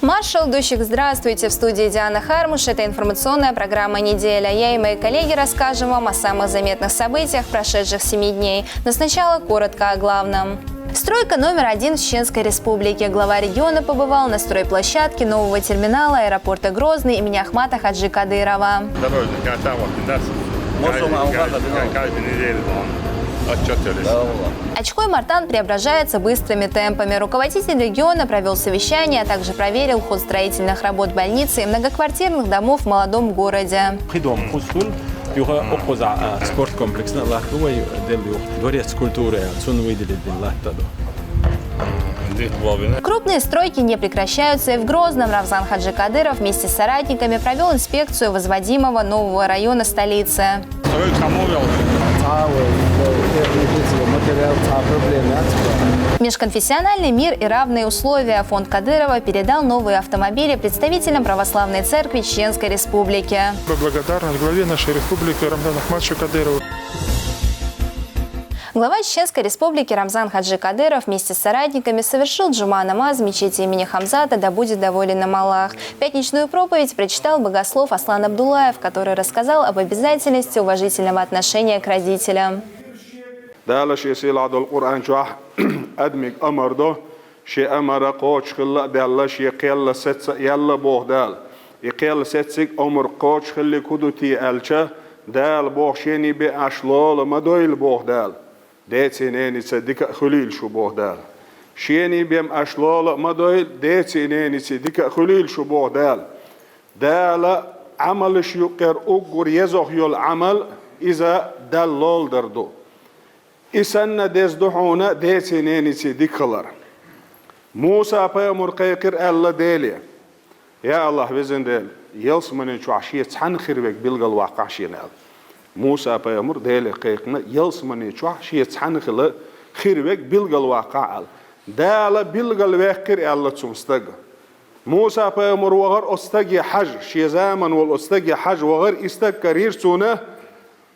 Маршал Дущик, здравствуйте! В студии Диана Хармуш. Это информационная программа «Неделя». Я и мои коллеги расскажем вам о самых заметных событиях прошедших 7 дней. Но сначала коротко о главном. Стройка номер 1 в Чеченской Республике. Глава региона побывал на стройплощадке нового терминала аэропорта Грозный имени Ахмата Хаджи Кадырова. Очкой Мартан преображается быстрыми темпами. Руководитель региона провел совещание, а также проверил ход строительных работ больницы и многоквартирных домов в молодом городе. Крупные стройки не прекращаются и в Грозном. Рамзан Хаджи Кадыров вместе с соратниками провел инспекцию возводимого нового района столицы. Межконфессиональный мир и равные условия. Фонд Кадырова передал новые автомобили представителям Православной Церкви Чеченской Республики. Благодарность главе нашей республики Рамзану Ахматовичу Кадырову. Глава Чеченской Республики Рамзан Хаджи Кадыров вместе с соратниками совершил джума намаз в мечети имени Хамзата, да будет доволен нам Аллах. Пятничную проповедь прочитал богослов Аслан Абдуллаев, который рассказал об обязательности уважительного отношения к родителям. ديتينينيتsa dika خليل شو بوهدال شيني بيم أشلال مدويل ديتينينيتsa dika خليل شو بوهدال دال عملش يقر أقر يزوح يول عمل إذا دلال دردو إسان دزدحونا ديتينينيتsa ديكلر موسى بيامر قيقر الله ديلي يا الله بزن ديل يلسمني شو عشية تحنخر بك بلغل واقع شينال موسى بيامر ديل قيقنا يلسمني شو شيء تحنخله خيرك بلغل واقع دال بلغل وقر الله تمستق موسى بيامر وغر استجي حج شيء زمن والاستجي حج وغر استكرير سونه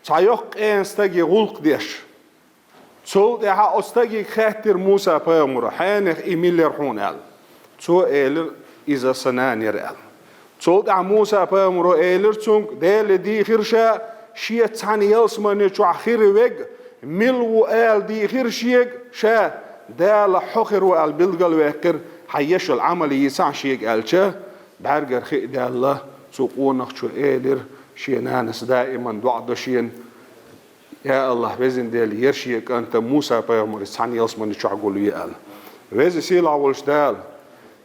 تعيق استجي غلق ديش تول ده استجي خاطر موسى بيامر حانخ إيميل رحونال تو إيل إذا سنانير ال تول ده موسى بيامر إيلر تونك ديل دي خيرشا شيء تاني يلسمني شو آخر وج ملو آل دي غير شيء شا دال حخر وآل بلغل وآخر حيش العمل يسع شيء آل شا برجر خي دال سقون شو آلر شيء نانس دائما دعاء شيء يا الله بزن دال يرشيك أنت موسى بيامر تاني يلسمني شو أقول يال وز سيل أولش دال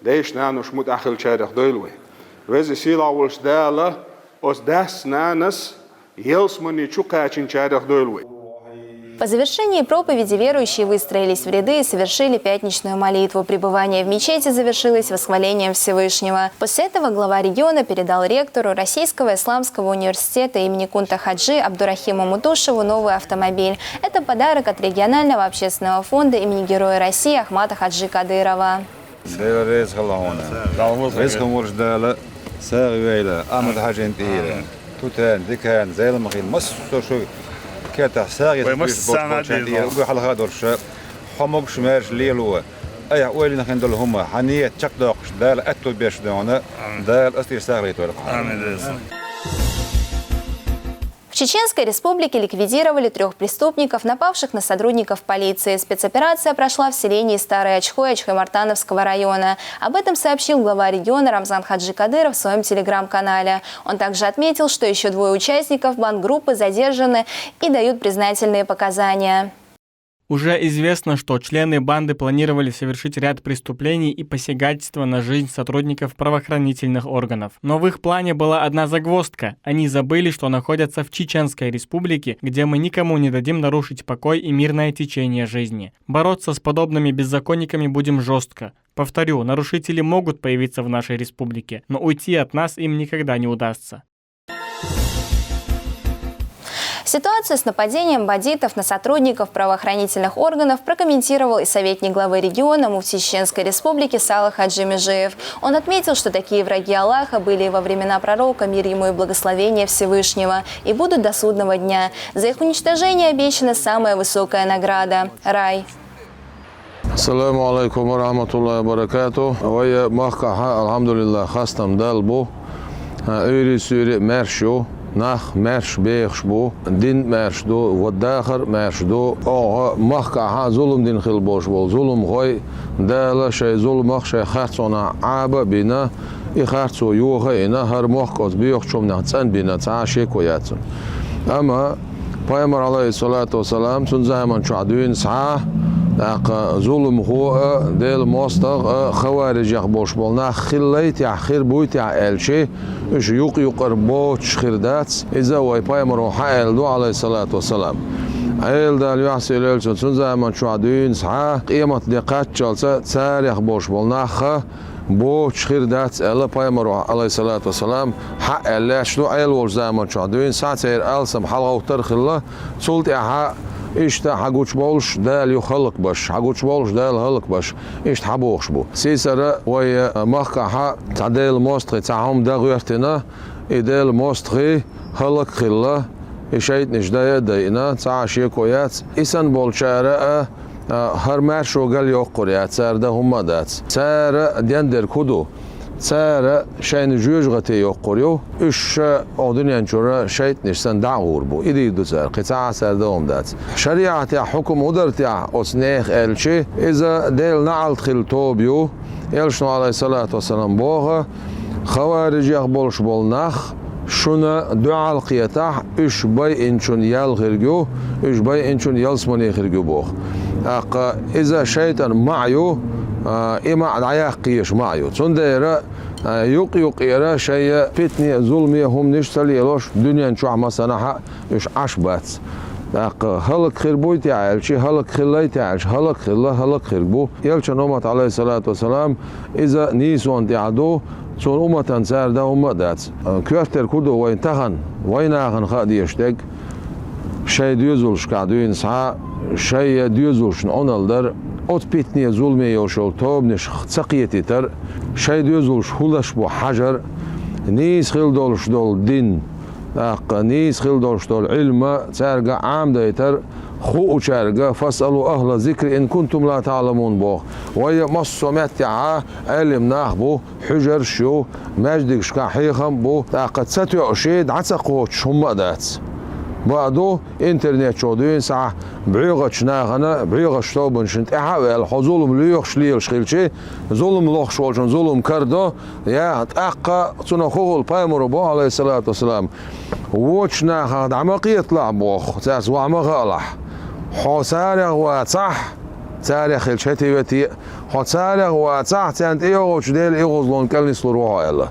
دايش نانوش متأخر شارخ دولوي وز سيل أولش دال أس داس نانس По завершении проповеди верующие выстроились в ряды и совершили пятничную молитву. Пребывание в мечети завершилось восхвалением Всевышнего. После этого глава региона передал ректору Российского исламского университета имени Кунта Хаджи Абдурахиму Мутушеву новый автомобиль. Это подарок от регионального общественного фонда имени Героя России Ахмата Хаджи Кадырова. توتان ذكان زي المخيل مصر شو كاتا ساعي وحال هادور شا حمق شمارش ليلو أي أولي نخين دول هما حنية تشك داقش دال أتو بيش دونا دال أستير ساغلي تولق В Чеченской Республике ликвидировали 3 преступников, напавших на сотрудников полиции. Спецоперация прошла в селении Старый Очхой Очхой-Мартановского района. Об этом сообщил глава региона Рамзан Хаджи Кадыров в своем телеграм-канале. Он также отметил, что еще 2 участников бандгруппы задержаны и дают признательные показания. Уже известно, что члены банды планировали совершить ряд преступлений и посягательства на жизнь сотрудников правоохранительных органов. Но в их плане была одна загвоздка. Они забыли, что находятся в Чеченской Республике, где мы никому не дадим нарушить покой и мирное течение жизни. Бороться с подобными беззаконниками будем жестко. Повторю, нарушители могут появиться в нашей республике, но уйти от нас им никогда не удастся. Ситуацию с нападением бандитов на сотрудников правоохранительных органов прокомментировал и советник главы региона муфти Чеченской Республики Салах Хаджи Межиев. Он отметил, что такие враги Аллаха были и во времена пророка, мир ему и благословение Всевышнего, и будут до судного дня. За их уничтожение обещана самая высокая награда – рай. السلام عليكم ورحمة الله وبركاته. ويا مخا الحمد لله خاستم دالبو ايري سوري مرشو نخ مرش بيخش بو دين مرش دو والداخر مرش دو مخا ظلم دين خل بوش بول ظلم غوي دالا شي ظلم مخ شي خرصونا عابا بينا يخرصو يوغا انا هر مخ بيخ شوم نحسن بينا تعاشي كوياتون. اما پیامبر علیه الصلاة والسلام چون زمان شعدوین سعه ظلم هو دل مستق خوارج يخبوش بالنا خليت يا خير بويت يا الشي ايش يقر بوش خيردات اذا واي پیامبر حائل دو عليه الصلاة والسلام عيل دال يحسي ليلسون چون زمان شعدوین سعه قيمة دقات جلسة تاريخ بوش بالنا بو تشخير دات الله پیامبر عليه الصلاة والسلام حق الله شنو عيل ول زمان شعدوين ساعتير السم حلقة وترخ الله صلت اها اشتا حقوش بولش دال يخلق باش حقوش بولش دال هلق باش اشت حبوش بو سيسر وي مخا تعديل مستخي تعهم دغيرتنا ادال مستخي هلق خله اشيت نجدايا دينا تعاشي كويات اسن بولشاره هر مرشو قال يقريات سار ده هم دات سار ديندر كودو سار شين جوجغتي يقريو اش اودنيان جورا شيت نشسن دعور بو ايدي دو سار قطاع سار ده هم دات شريعه حكم ودرتيا اسنيخ الشي اذا ديل نعل خل توبيو يلشنو عليه الصلاه والسلام بوغه خوارج يقبلش بولناخ شونا دعاء القيتاح اش باي انشون يالغرجو اش باي انشون يلسمني خرجو بوغ إذا شيطان معيو إما عياقيش معيو تندير يقيرا شيء فتني ظلمي هم نشتل يلوش دنيا نشوع مسانحة إيش عشبات هلك خير بوي تعال شي هلك خلاي تعال هلك خلا هلك خير بو يلش نومت عليه الصلاة والسلام إذا نيسون تعدو صون أمة سار ده أمة دات كوفتر كودو وين تهن وين أخن خادي يشتك شيء ديوزولش قاعدين ساعة شيء ديوزولش نونالدر أوت بيتني ظلمي يوشول توب نش سقيتي تر شيء ديوزولش هولش بو حجر نيس خيل دولش دول دين نيس خيل دولش دول علم ترجع عام ديتر خو ترجع فاسألوا أهل ذكر إن كنتم لا تعلمون بو ويا مصومات يا علم ناخبو حجر شو مجدك شكاحيخم بو قد ستو شيد عتقوش هم دات بعدو انترنت شودين ساعة بعيغة شناغنا بعيغة شتوبن شنت احاول حظولم ليوخ شليل شخيلشي ظلم لوخ شوالشن ظلم كردو يا تأقى تنخوه البايمر بو عليه الصلاة والسلام وشناغ دعمق يطلع بوخ تاس وعمق غلح حسارغ واتصح تاريخ الشتي بتي حسارغ واتصح تانت ايغوش ديل ايغوزلون كالنس لروها يلا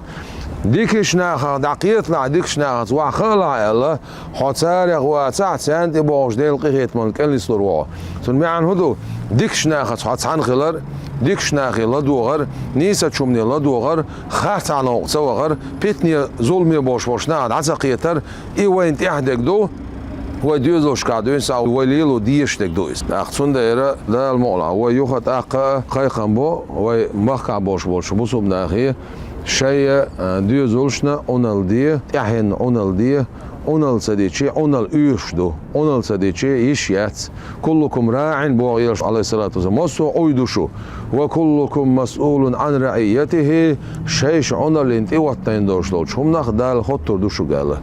ديكش ناخذ دقيقة لا ديكش ناخذ وخلع الله حتى هو ساعة سنت بوش ديل قيت من كل يصلوا ثم عن هدو ديكش ناخذ حتى عن خلر ديكش ناخذ لا دوغر نيسة شومني لا دوغر خاط على سوغر بيتني ظلمي بوش ناخذ عسقيتر اي وين تحدك دو هو ديوزوش قاعدين ساو وليلو ديشتك دويس اخصون دايره لا المولى هو يخط اقا قيقم بو هو مخع بوش بوسوب ناخي شيء ديوزولشنا اونال دي احين اونال دي اونال سديتشي اونال يشدو اونال سديتشي يشيات كلكم راع بو عليه الصلاه والسلام مصو اويدوشو وكلكم مسؤول عن رعيته شيش اونال انت واتين دوشلوش هم نخدال خطر دوشو قال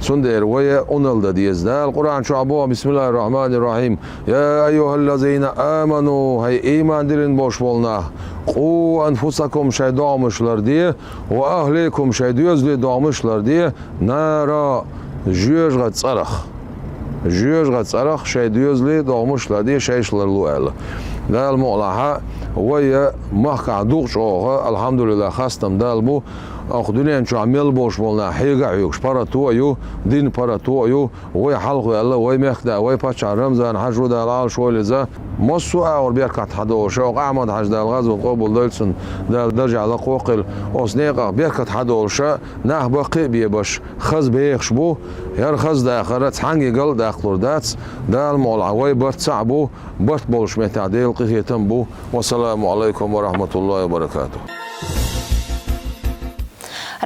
سندر ويا اونال ديزدال القران شو ابو بسم الله الرحمن الرحيم يا ايها الذين امنوا هي ايمان ديرين بوش بولنا قو انفسكم شي دامشلار دي واهليكم شي ديوزلي دامشلار دي نارا جيوج غتصرخ شي ديوزلي دامشلار دي شيشلار لوال ده المولها ويا مخع دوغش اوغا الحمد لله خاستم دالبو اخدوني انشو عميل بوش بولنا حيقع يوكش باراتو ايو دين باراتو ايو وي حلقو يلا وي مخدا وي باشا رمزان حجو دالال شو لزا مصو اور بيركات حدوش او احمد حج دال غزو قبول دلسن دال درجع على قوقل اوسنيقه بيركات حدوش نه باقي بيباش خز بيخش بو يار خز دا اخرت حنجي قل داخلور دات دال مولع وي برت صعبو برت بولش متعديل قيتم بو والسلام عليكم ورحمه الله وبركاته.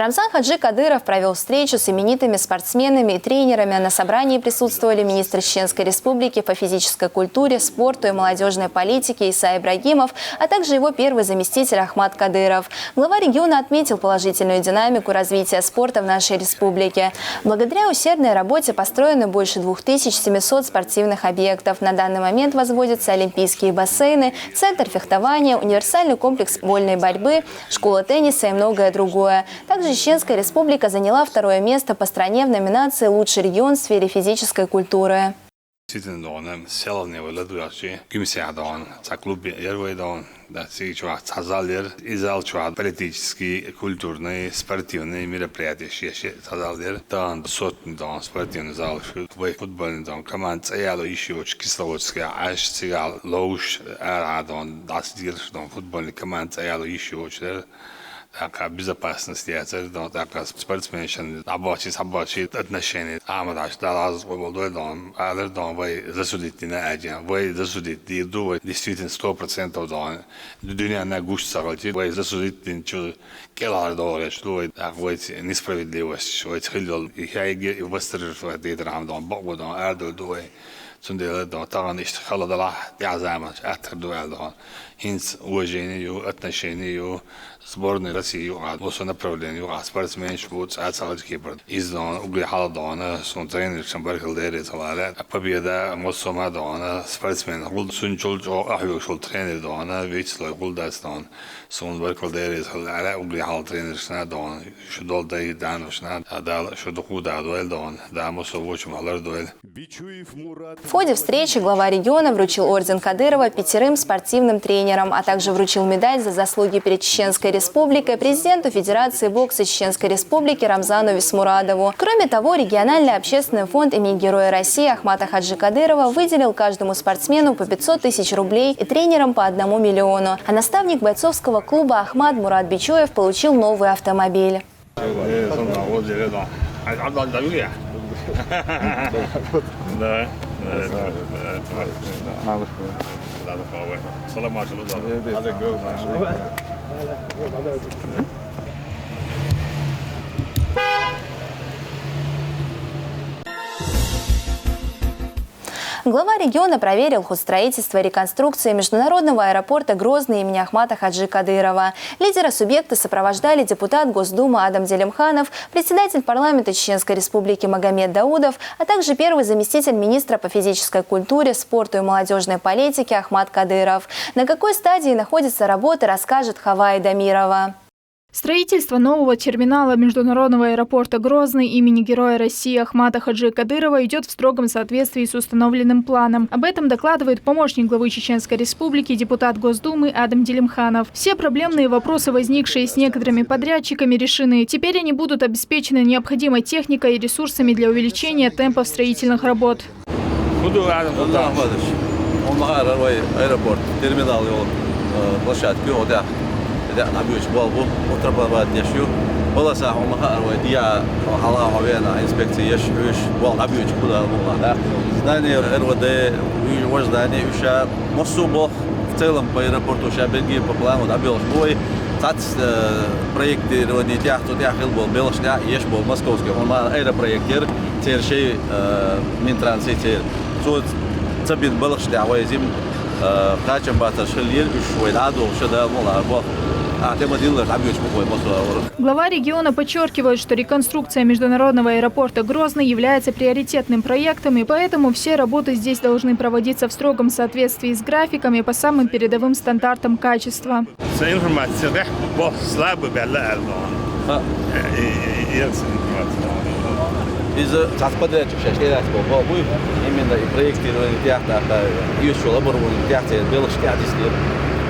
Рамзан Хаджи Кадыров провел встречу с именитыми спортсменами и тренерами. На собрании присутствовали министр Чеченской Республики по физической культуре, спорту и молодежной политике Иса Ибрагимов, а также его первый заместитель Ахмат Кадыров. Глава региона отметил положительную динамику развития спорта в нашей республике. Благодаря усердной работе построены больше 2700 спортивных объектов. На данный момент возводятся олимпийские бассейны, центр фехтования, универсальный комплекс вольной борьбы, школа тенниса и многое другое. Также Чеченская Республика заняла второе место по стране в номинации «Лучший регион в сфере физической культуры». Политические, культурные, спортивные мероприятия. Спортивный зал, футбольный дом, команда Цаяло еще Кисловодская, аж Цигал, Лоуш, Арадон, Дастир, футбольный команда Цаяло еще такая безопасность, такая спортсменщина, рабочие отношения. Амадаш, Далаз, Войдон, Алердон, вы засудите на один, вы засудите еду, вы действительно 100% дон. Дуня на гуще сорвите, вы засудите ничего, $1 что вы несправедливость, вы тхилил, и я восторжествую это рамдон, Богдон, Ардудуй. Сунделе до того не холодала, я замач, отдал. Хинс уважение, отношение сборной России, вот направление, спортсменшip, отсалочкипер. Издон угли холодона, сон тренер Шамбархилдери, талале. Победа Моссома дона, спортсмен, гулд сунчулчо, ахюшул тренер дона, вичслой гулдастон. Сон Бархилдери, талале, угли холод тренер шнадон, шудол дай дан шнад, адал шудухуда дуэль дон, да Моссовочем алар дуэль. В ходе встречи глава региона вручил орден Кадырова 5 спортивным тренерам, а также вручил медаль за заслуги перед Чеченской Республикой президенту Федерации бокса Чеченской Республики Рамзану Висмурадову. Кроме того, региональный общественный фонд имени Героя России Ахмата Хаджи Кадырова выделил каждому спортсмену по 500 тысяч рублей и тренерам по 1 миллиону. А наставник бойцовского клуба Ахмат Мурат Бичоев получил новый автомобиль. Глава региона проверил ход строительства и реконструкции международного аэропорта Грозный имени Ахмата Хаджи Кадырова. Лидера субъекта сопровождали депутат Госдумы Адам Делимханов, председатель парламента Чеченской Республики Магомед Даудов, а также первый заместитель министра по физической культуре, спорту и молодежной политике Ахмат Кадыров. На какой стадии находится работа, расскажет Хавай Дамирова. Строительство нового терминала международного аэропорта Грозный имени Героя России Ахмата Хаджи Кадырова идет в строгом соответствии с установленным планом. Об этом докладывает помощник главы Чеченской Республики, депутат Госдумы Адам Делимханов. Все проблемные вопросы, возникшие с некоторыми подрядчиками, решены. Теперь они будут обеспечены необходимой техникой и ресурсами для увеличения темпов строительных работ. نبيش بالبو وتربى بعد يشيو والله ساعة وما وديا حلا عوينا إنسبكتيش وش والله نبيش كلها والله زناني الودي وجداني وش مصوبة فتيلم بيربورت وش بنجي ببلان ودبيلش بوي تاتس проект родни тяхто тяхил был белшня еш был московский он ма эра проектер тер шей мин транситер сот цабин белшня вайзим خاچم باتر شليل وشوي دادو شدا مولا بو Глава региона подчеркивает, что реконструкция международного аэропорта Грозный является приоритетным проектом, и поэтому все работы здесь должны проводиться в строгом соответствии с графиками по самым передовым стандартам качества. Из подрядчик сейчас будет именно и проектирование театра, еще лабораторные театры, белых театров,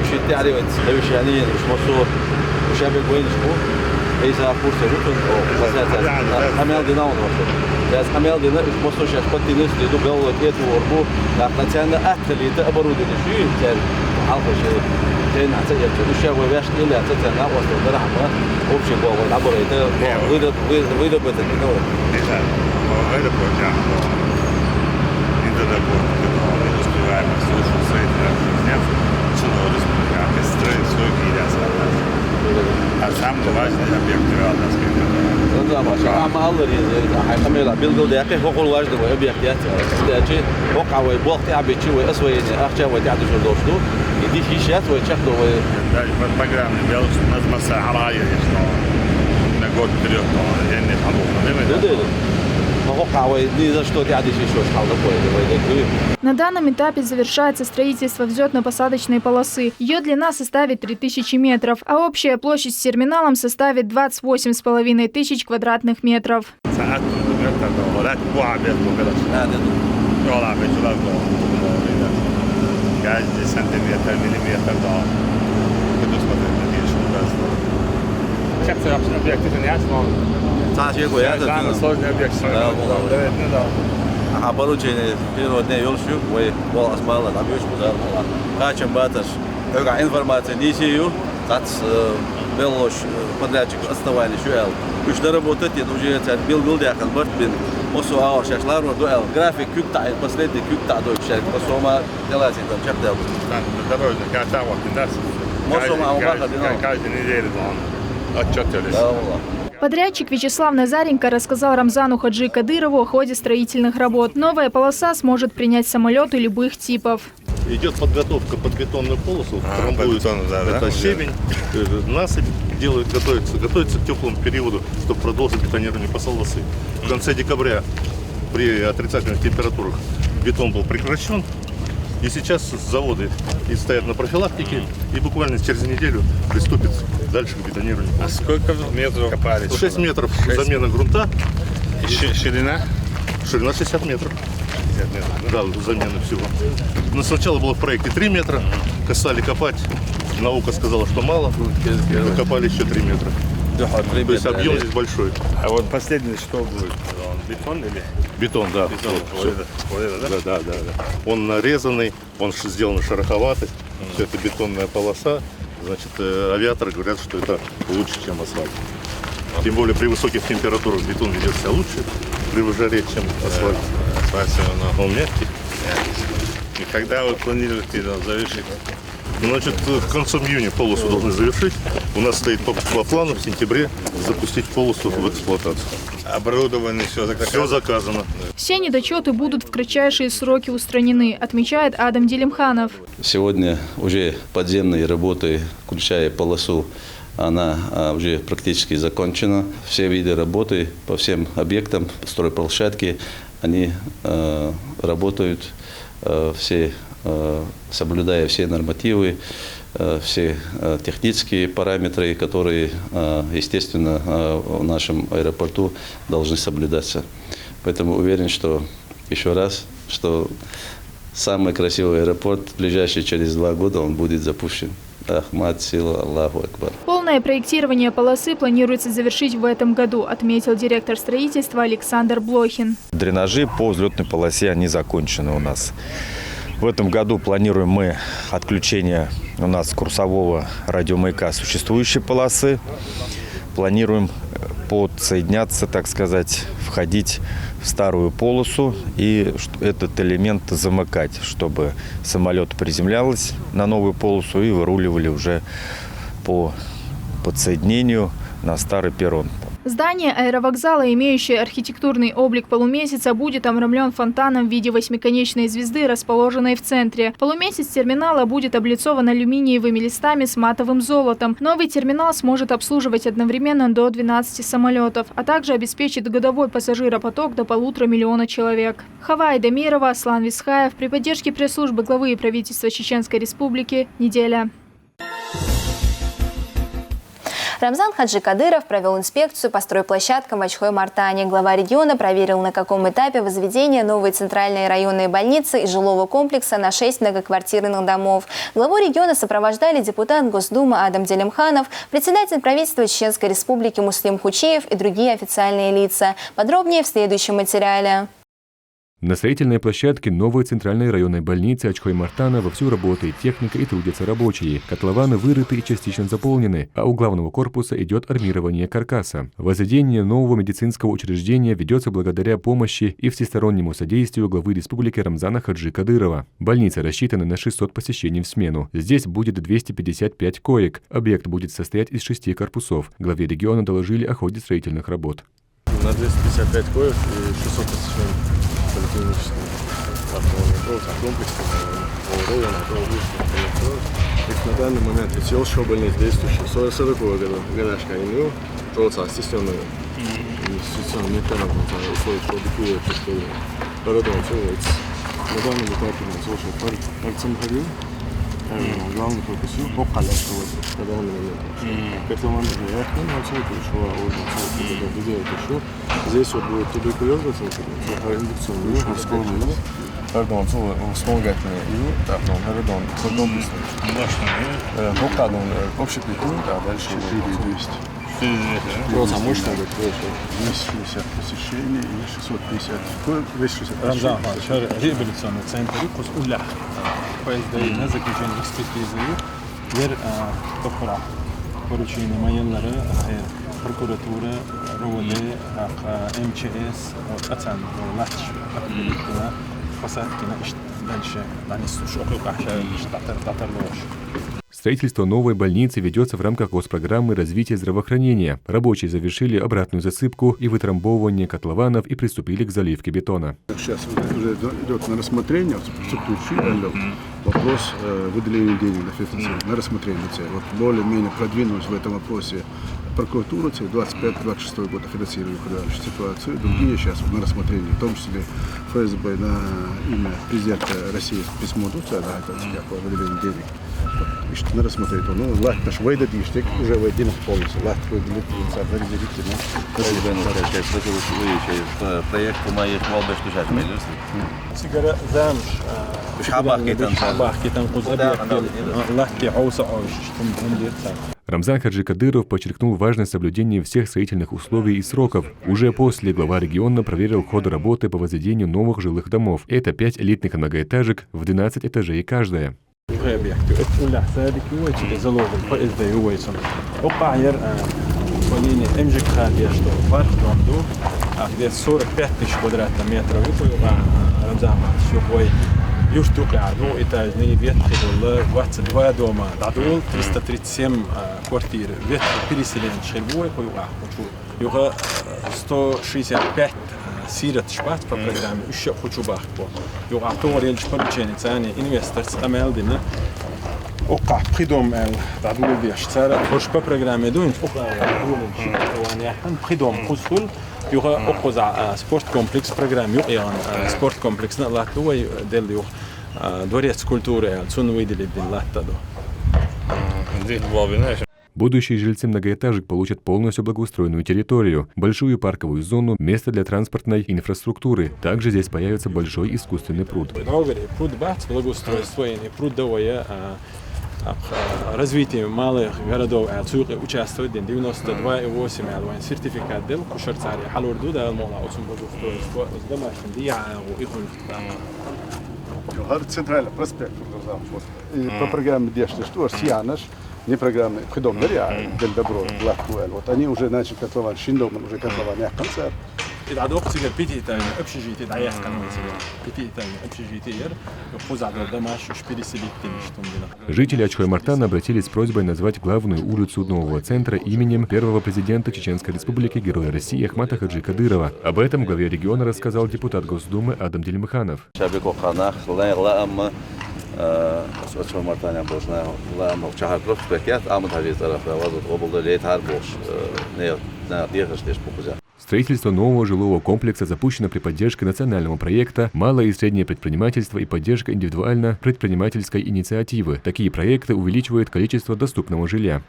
еще театры, следующие они, еще бы были что, из-за курса рутин, хамел динамон вообще. Я хамел динамон, и после сейчас подтянуть следу белую эту орбу, как национально открыли оборудование, что и теперь алфа что тень отец, еще вы вяжете или отец на остров Дарахма, общий был набор, это выработать не надо. Аэропорт, да. Интераэропорт, который не успеваем, слушал средний, что строить свой гид, А самый важный объект реальности. Да, баша. Амаллар حيحملها بالجودة يا أخي هو كل واجد هو أبيات ده شيء وقع ويبوق تعبي شيء وأسوي أخشى وتعدي شو دوشتو يدي في شيء ويشكله Да, в программе делают масса алая, что на год вперед, то я не помогу. وقع ويدي за что تعدي شيء شو حاول أقول. На данном этапе завершается строительство взлетно-посадочной полосы. Ее длина составит 3000 метров, а общая площадь с терминалом составит 28,5 тысяч квадратных метров. Сложный объект. Оборудование природное елшью, вы вол асмала набьешь куда качем баташ. Эга информация не сию, тац белош подрядчик оставали шуэл. Уж доработать это уже это билдяхан бартбин. Осу ау шашлар вот дуэл. График кюкта последний кюкта дойчек. Осома делать там чертел. Дорожный карта вот индас. Каждый неделю он отчетались. Подрядчик Вячеслав Назаренко рассказал Рамзану Хаджи Кадырову о ходе строительных работ. Новая полоса сможет принять самолеты любых типов. Идет подготовка под бетонную полосу, трамбуют это щебень, насыпь делают, готовится к теплому периоду, чтобы продолжить бетонирование полосы. В конце декабря при отрицательных температурах бетон был прекращен, и сейчас заводы стоят на профилактике, и буквально через неделю приступит дальше к бетонированию. А сколько метров копали? 6 метров замена грунта. Ширина? Ширина 60 метров. Да, замена всего. Но сначала было в проекте 3 метра, касали копать. Наука сказала, что мало. Мы копали еще 3 метра. То есть объем здесь большой. А вот последний что будет? Бетон или? Бетон, да. Бетон, да? Да. Он нарезанный, он сделан шероховатый. Все это бетонная полоса. Значит, авиаторы говорят, что это лучше, чем асфальт. Тем более при высоких температурах бетон ведет себя лучше при жаре, чем асфальт. Он мягкий. И когда вы планируете завершить? Значит, к концу июня полосу должны завершить. У нас стоит по плану в сентябре запустить полосу в эксплуатацию. Оборудование все заказано? Все заказано. Все недочеты будут в кратчайшие сроки устранены, отмечает Адам Делимханов. Сегодня уже подземные работы, включая полосу, она уже практически закончена. Все виды работы по всем объектам стройплощадки, они работают, все соблюдая все нормативы, все технические параметры, которые, естественно, в нашем аэропорту должны соблюдаться. Поэтому уверен, что еще раз, что самый красивый аэропорт в ближайшие через 2 года он будет запущен. Ахмад Сила, Аллаху Акбар. Полное проектирование полосы планируется завершить в этом году, отметил директор строительства Александр Блохин. Дренажи по взлетной полосе, они закончены у нас. В этом году планируем мы отключение у нас курсового радиомаяка существующей полосы. Планируем подсоединяться, так сказать, входить в старую полосу и этот элемент замыкать, чтобы самолет приземлялся на новую полосу и выруливали уже по подсоединению на старый перрон. Здание аэровокзала, имеющее архитектурный облик полумесяца, будет обрамлен фонтаном в виде 8-конечной звезды, расположенной в центре. Полумесяц терминала будет облицован алюминиевыми листами с матовым золотом. Новый терминал сможет обслуживать одновременно до 12 самолетов, а также обеспечит годовой пассажиропоток до 1,5 миллиона человек. Хавай Дамирова, Аслан Висхаев при поддержке пресс-службы главы правительства Чеченской Республики. Неделя. Рамзан Хаджи Кадыров провел инспекцию по стройплощадкам в Ачхой-Мартане. Глава региона проверил, на каком этапе возведения новой центральной районной больницы и жилого комплекса на 6 многоквартирных домов. Главу региона сопровождали депутат Госдумы Адам Делимханов, председатель правительства Чеченской Республики Муслим Хучиев и другие официальные лица. Подробнее в следующем материале. На строительной площадке новой центральной районной больницы Ачхой-Мартана вовсю работает техника и трудятся рабочие. Котлованы вырыты и частично заполнены, а у главного корпуса идет армирование каркаса. Возведение нового медицинского учреждения ведется благодаря помощи и всестороннему содействию главы республики Рамзана Хаджи Кадырова. Больница рассчитана на 600 посещений в смену. Здесь будет 255 коек. Объект будет состоять из 6 корпусов. Главе региона доложили о ходе строительных работ. На 255 коек и 600 посещений. Поликлинический комплекс на данный момент все больниц действующие. 40-го года годашка ИНЮ, проводится ассистенную инвестиционную металлом, условия, что дикует, что городом целуется. На данном этапе мы слушаем парцем ходил, главный фокус, покаля, что на данный момент. Котлован приехал, он целует, что он делает еще. Здесь вот будет туберкулезная индукционная, морская, pardon, вспомогательные и так, ну, городом, комплексно. Блокадом, общепитный, да, дальше 4200. Просто мощно, 260 посещений и 650. Весь 650. Рамзан Хаджи, реабилитационный центр, кус улях. Поезды на заключение экспертизы, вер топора, поручение военного, прокуратура, РОВД, МЧС, АЦАН, ЛАЧ, посадки дальше, Строительство новой больницы ведется в рамках госпрограммы развития здравоохранения. Рабочие завершили обратную засыпку и вытрамбовывание котлованов и приступили к заливке бетона. Сейчас уже идет на рассмотрение вопрос выделения денег на рассмотрение. Вот более-менее продвинулась в этом вопросе прокуратура, 25-26 год финансировали ситуацию. Другие сейчас на рассмотрении, в том числе ФСБ на имя президента России письмо выделение денег. На рассмотреть, ну, лать наш выйдет иштек уже в один полностью, лать выделит зарезервительно. Проект у моих молодых студентов мелюс. Сигара замш. Шабахки там кузабьяки, лахки ауса ауш. Рамзан Хаджи Кадыров подчеркнул важность соблюдения всех строительных условий и сроков. Уже после глава региона проверил ход работы по возведению новых жилых домов. Это 5 элитных многоэтажек в 12 этажей каждая. امجك خالي что парк дом где 45 тысяч квадратных метров Рамзан шухой юштук одну этажный ветхий 22 дома дадул 337 квартир ветхий переселен шельбой юга 165 سيرة شبات по программе еще хочу бахпо. Юга тори лишь поручение цани инвесторс амелдина. Ока придом эл дадул веш цара хош по программе дуин ока дадул шитование хан придом кусул юга окоза спорт комплекс программе юган спорт комплекс на латуй дел юг дворец культуры цун выделили латтадо. Здесь главное. Будущие жильцы многоэтажек получат полностью благоустроенную территорию, большую парковую зону, место для транспортной инфраструктуры. Также здесь появится большой искусственный пруд. Пруд бац, благоустройство и прудовое развитие малых городов участвует 92,8 сертификат дел кушерцария халурду да мола очень благоустройство с домашним диагу и центральный проспект по программе «Дешты», что Сианаш, не программы «Придом Дарья», «Дель Добро», «Латвуэль». Вот они уже начали котлован, Шиндом, уже котлован, концерт. إذا دوقتي بيتيتاين أبشجيتي دعيات كانوا بيتيتاين أبشجيتي خذ دماش شبيريسيليتين штумбина. Жители Ачхой-Мартана обратились с просьбой назвать главную улицу нового центра именем первого президента Чеченской Республики, Героя России Ахмата Хаджи Кадырова. Об этом главе региона рассказал депутат Госдумы Адам Дельмыханов. Строительство нового жилого комплекса запущено при поддержке национального проекта «Малое и среднее предпринимательство и поддержка индивидуально-предпринимательской инициативы». Такие проекты увеличивают количество доступного жилья.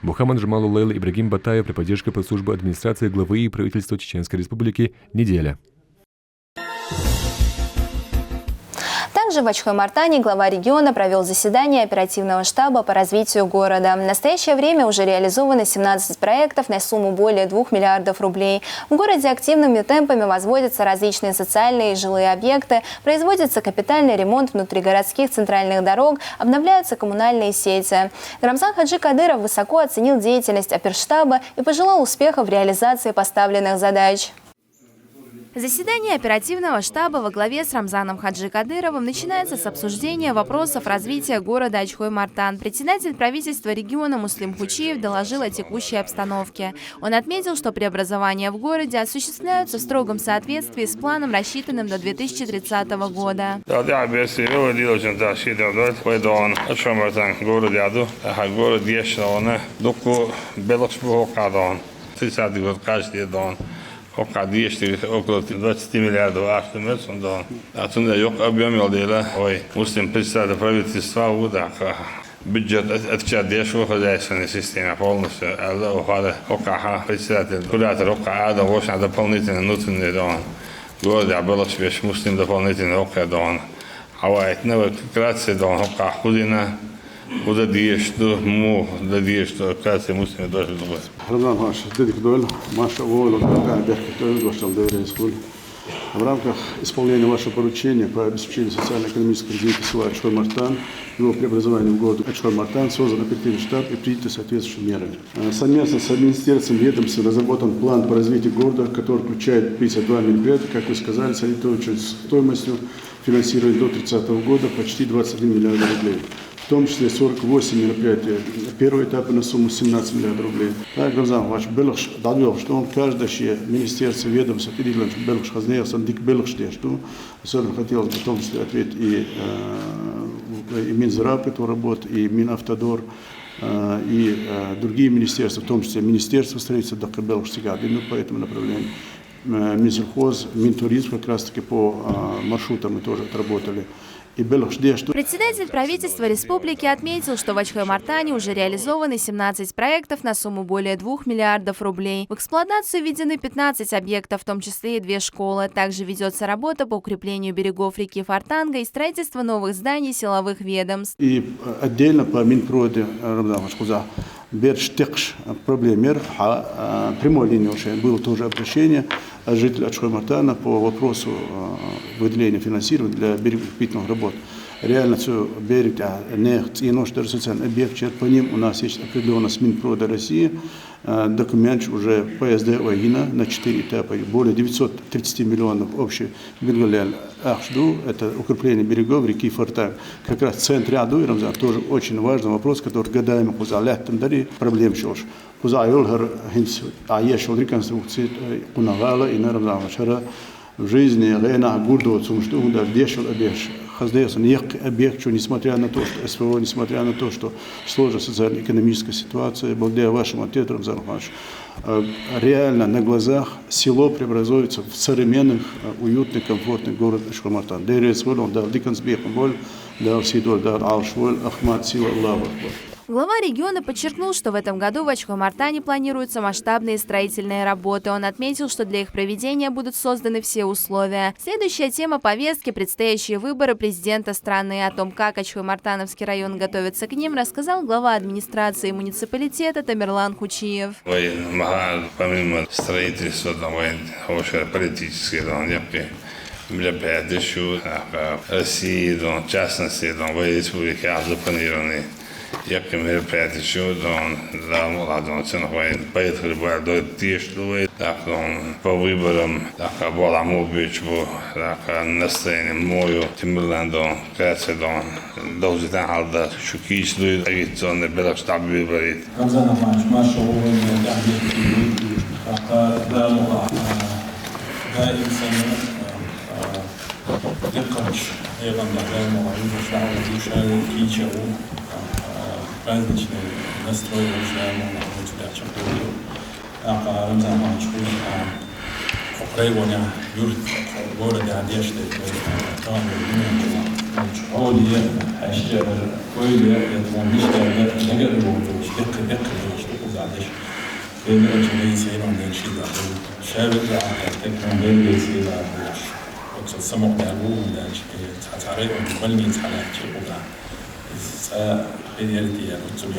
Мухаммад Джамалуллайл Ибрагим Батаев при поддержке пресс-службы администрации главы и правительства Чеченской Республики «Неделя». Также в Ачхой-Мартане глава региона провел заседание оперативного штаба по развитию города. В настоящее время уже реализовано 17 проектов на сумму более 2 миллиардов рублей. В городе активными темпами возводятся различные социальные и жилые объекты, производится капитальный ремонт внутригородских центральных дорог, обновляются коммунальные сети. Рамзан Хаджи Кадыров высоко оценил деятельность оперштаба и пожелал успехов в реализации поставленных задач. Заседание оперативного штаба во главе с Рамзаном Хаджи Кадыровым начинается с обсуждения вопросов развития города Ачхой-Мартан. Председатель правительства региона Муслим Хучиев доложил о текущей обстановке. Он отметил, что преобразования в городе осуществляются в строгом соответствии с планом, рассчитанным до 2030 года. Oka diješti okolo 20 milijardova aštemecom da atunda yok объем дела ой muslim представитель правительства удaka бюджет отвечает хозяйственной системе полностью а ока председатель куратор ока да очень дополнительно внутренний дон года было свеж muslim дополнительно ока дон а вот новая кратция дон ока худина куда диешто му да диешто кратция muslim даже думать. Рамзан Хаш, дедик дуэль, Маша Войло, в рамках исполнения вашего поручения по обеспечению социально-экономического развития села Ачхой-Мартан, его преобразованию в город Ачхой-Мартан создан оперативный штаб и приняты соответствующие меры. Совместно с администрацией ведомством разработан план по развитию города, который включает 52 мероприятия, как вы сказали, сориентирующие стоимостью финансирования до 30 года почти 21 миллиард рублей. В том числе 48 мероприятий первого этапа на сумму 17 миллиардов рублей. Так, Рамзан, ваш Белыш дал, что он каждое министерство, ведомство, переделан, что Белыш хазнеется, дик Белыш, что особенно хотелось бы в том числе ответить и Минздрав, кто работает, и Минавтодор, и другие министерства, в том числе Министерство строительства, Дак Белыш всегда, по этому направлению. Минсельхоз, Минтуризм как раз таки по маршрутам мы тоже отработали. Председатель правительства республики отметил, что в Ачхой-Мартане уже реализованы 17 проектов на сумму более 2 миллиардов рублей. В эксплуатацию введены 15 объектов, в том числе и 2 школы. Также ведется работа по укреплению берегов реки Фортанга и строительство новых зданий силовых ведомств. И отдельно по Минпроде, проблемер, прямой линии уже было тоже обращение жителей Ачхой-Мартана по вопросу выделения финансирования для береговых питных работ. Реально все берег, и наш социальный объект, по ним у нас есть определенно с Минпрода России документ уже ПСД ОГИНа на 4 этапа, более 930 миллионов общий береговой ахжду, это укрепление берегов реки Фортанг. Как раз в центре Аду и Рамзан тоже очень важный вопрос, который годами кузалятым дари проблем шош. Кузайол хинс аешол реконструкции кунагала и на Рамзан шара в жизни гена гурдо цумшту даже дешел обеш. Хаздеется некий объект, что несмотря на то, что СВО, несмотря на то, что сложная социально-экономическая ситуация, благодаря вашему ответу, Рамзан Иванович, реально на глазах село преобразуется в современный, уютный, комфортный город Ачхой-Мартан. Глава региона подчеркнул, что в этом году в Ачхой-Мартане планируются масштабные строительные работы. Он отметил, что для их проведения будут созданы все условия. Следующая тема повестки – предстоящие выборы президента страны. О том, как Ачхой-Мартановский район готовится к ним, рассказал глава администрации муниципалитета Тамерлан Хучиев. Помимо строительства, политические России, в частности, в республике запланированы Яким мероприятие чудом, да, молодым ценовой, поехали бы до Тиштувы, так по выборам, так Баламу Бичбу, так настроение мою, Тимберландом, Крецедом, должен халда, Шукичлу, агитационный белок штаб выборит. Рамзан Ахмадович, Маша Увольня, да, инсаны, Декач, Еван Дагаймо, Южашау, Кичаву, праздничный настрой уважаемого тебя чакуру. Рамзан Ахмадович, проявление города одежды, Оди, Ашчер, Ойли, это мечта, негодовый, что кузадешь. Это очень интересно, шабит, так как мы были сюда. Också samo da buda che tsare больница ala che buda. Sa педиатрия очень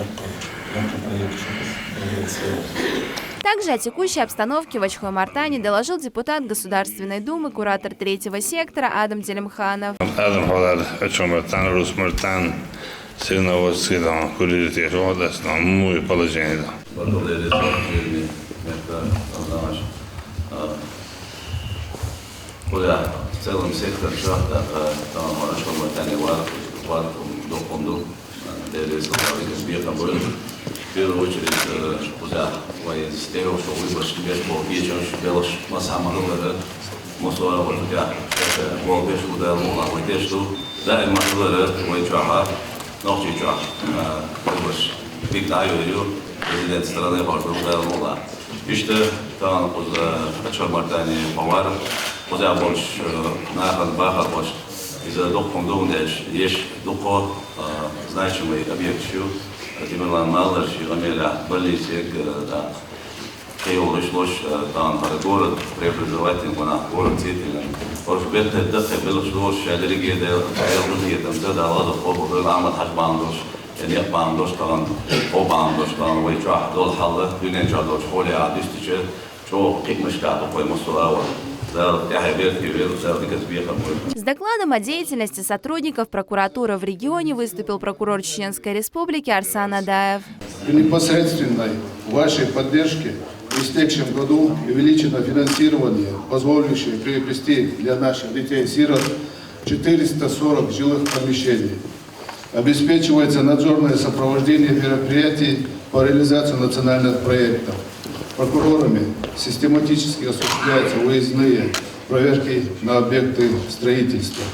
Также о текущей обстановке в Ачхой-Мартане доложил депутат Государственной Думы, куратор 3-го сектора Адам Телемханов. Адам Халал, Ачхой-Мартан, Рус-Мартан, Сырноводский, Курилитер, Водостан, muy положение. В целом сектор шахта, там Ачхой-Мартане доходу, в первую очередь, военстео, что выбор себе был вечер, белош, на самом деле, мусора вот я, волбеш удар, мула, вытешту, да и мажлere, вычаха, ночи чах, выбор, диктаю ее, президент страны важно удар мула. İşte там uz Ачхой-Мартане повар, я больше нахан баха больше. Из-за доходу есть доход значимый объект. Именно малыш, именно больницы, да, Киев пришлось там город преобразовательный, город цветный. Может быть, это было что, что другие другие там задала доход, было амат хажбандош, не бандош, там обандош, там вычах, дол халла, дюнен жадош, холи адистиче, что пикмешка, такой мусорава. С докладом о деятельности сотрудников прокуратуры в регионе выступил прокурор Чеченской Республики Арсан Адаев. При непосредственной вашей поддержке в истекшем году увеличено финансирование, позволяющее приобрести для наших детей-сирот 440 жилых помещений. Обеспечивается надзорное сопровождение мероприятий по реализации национальных проектов. Прокурорами систематически осуществляются выездные проверки на объекты строительства.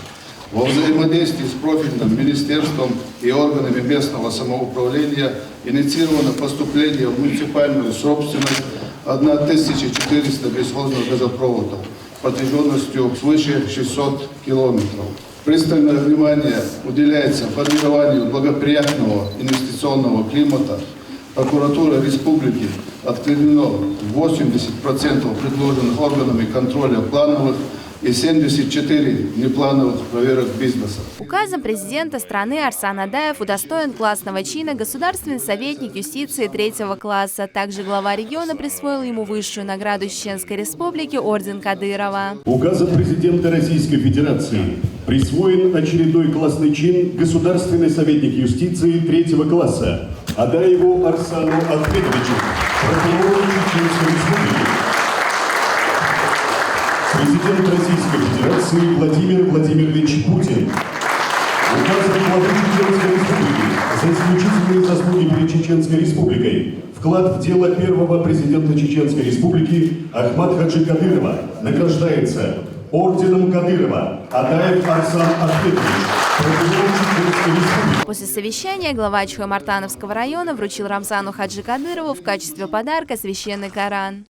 Во взаимодействии с профильным министерством и органами местного самоуправления инициировано поступление в муниципальную собственность 1400 бесхозных газопроводов протяженностью свыше 600 километров. Пристальное внимание уделяется формированию благоприятного инвестиционного климата. Прокуратура республики отклонено 80% предложенных органами контроля плановых и 74 неплановых проверок бизнеса. Указом президента страны Арсан Адаев удостоен классного чина государственный советник юстиции 3-го класса. Также глава региона присвоил ему высшую награду Чеченской Республики орден Кадырова. Указом президента Российской Федерации присвоен очередной классный чин государственный советник юстиции 3-го класса Адаеву Арсану Ахмедовичу, прокурору Чеченской Республики. Президент Российской Федерации Владимир Владимирович Путин. Указом главы Чеченской Республики за исключительные заслуги перед Чеченской Республикой вклад в дело первого президента Чеченской Республики Ахмад Хаджи Кадырова награждается орденом Кадырова Адаев Арсан Ахмедович. После совещания глава Ачхой-Мартановского района вручил Рамзану Хаджи Кадырову в качестве подарка священный Коран.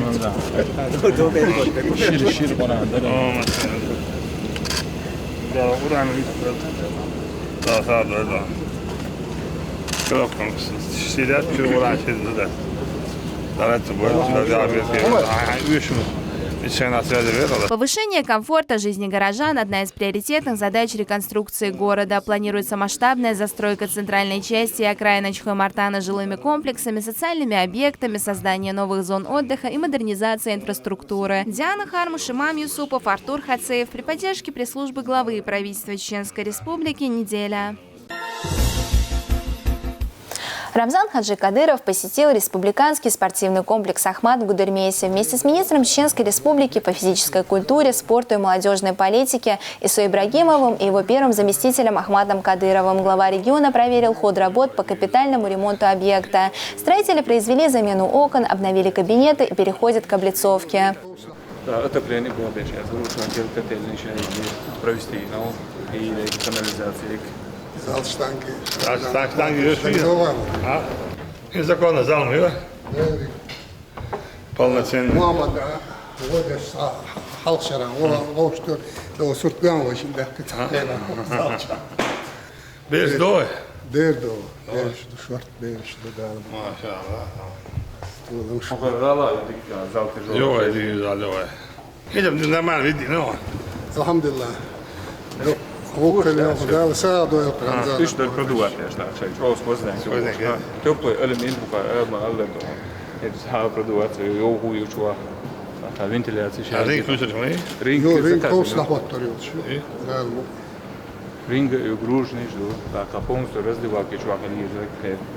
Повышение комфорта жизни горожан – одна из приоритетных задач реконструкции города. Планируется масштабная застройка центральной части и окраин Ачхой-Мартана жилыми комплексами, социальными объектами, создание новых зон отдыха и модернизация инфраструктуры. Диана Хармуш, Имам Юсупов, Артур Хацеев при поддержке пресс-службы главы правительства Чеченской Республики «Неделя». Рамзан Хаджи Кадыров посетил республиканский спортивный комплекс «Ахмат» в Гудермесе вместе с министром Чеченской Республики по физической культуре, спорту и молодежной политике Исой Ибрагимовым и его первым заместителем Ахматом Кадыровым. Глава региона проверил ход работ по капитальному ремонту объекта. Строители произвели замену окон, обновили кабинеты и переходят к облицовке. Отопление было больше, котельные провести, и канализация. Штанги решили. И законно зал мы, полноценный. Мама, да, вот халшара, вот что, да, суртган очень, да, Без дой. Дердо, шорт, беш, да. Идем нормально, види, ну. Alhamdulillah. Ook wel samen Ramzan. Dus de producten daar zijn zoals was dat. Теплые элементы по alle. Het is haar producten heel goed zo. Ventilatie. Ring включить мы. Ring kost nog wat periodes. Ring гружный жду. Так, полностью раздевалки чуваками есть.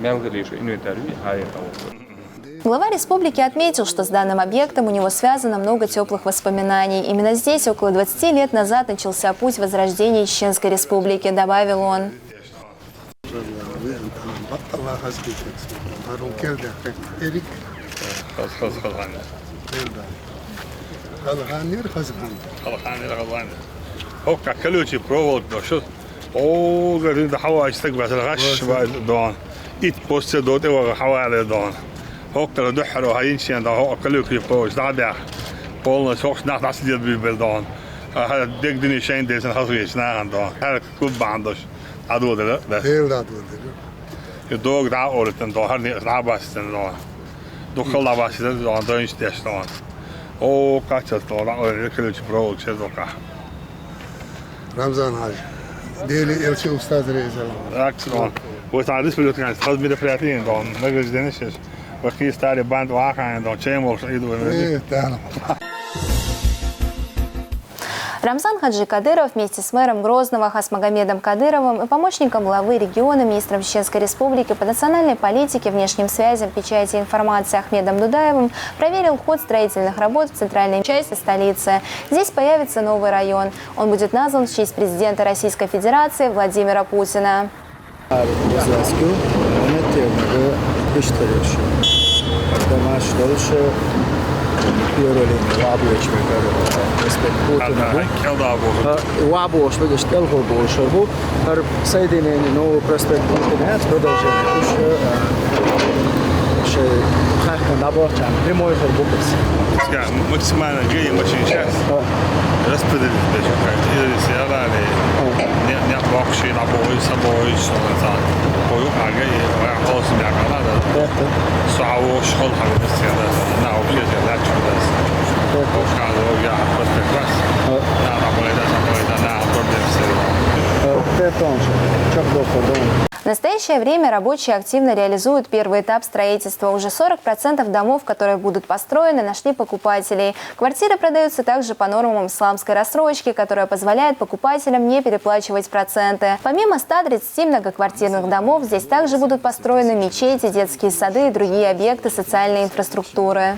Мелко лишь инвентарь, Глава республики отметил, что с данным объектом у него связано много теплых воспоминаний. Именно здесь около 20 лет назад начался путь возрождения Чеченской республики, добавил он. Hockar döhar och hajinchen då har kalukri på stadia. Polna sås nacht att det blir väl då. Har dig den schein det sen har vi snart då. Här kubbandos. Ado det. Helt ado det. Jag dog där året då har ni rabasten då. Då kolla vad det då då inte då. Och katsat då och kalukri pro så då ka. Ramzan Haj. Deli elçi ustad Rezal. Akson. وتعرف له كان خذ من الفلاتين då. ما جدنش. وكي ستاري باند واقع до чему иду. Рамзан Хаджи Кадыров вместе с мэром Грозного Хасмагомедом Кадыровым и помощником главы региона, министром Чеченской республики по национальной политике, внешним связям, печати и информации Ахмедом Дудаевым проверил ход строительных работ в центральной части столицы. Здесь появится новый район. Он будет назван в честь президента Российской Федерации Владимира Путина. Максимально гей очень часто распределить или сиарали не вообще на бой собой что это бою агай خلاص يعني ساعة وشغل على الاستعداد أنا وبيت لا تشوف وكان ويا بس أنا В настоящее время рабочие активно реализуют первый этап строительства. Уже 40% домов, которые будут построены, нашли покупателей. Квартиры продаются также по нормам исламской рассрочки, которая позволяет покупателям не переплачивать проценты. Помимо 130 многоквартирных домов, здесь также будут построены мечети, детские сады и другие объекты социальной инфраструктуры.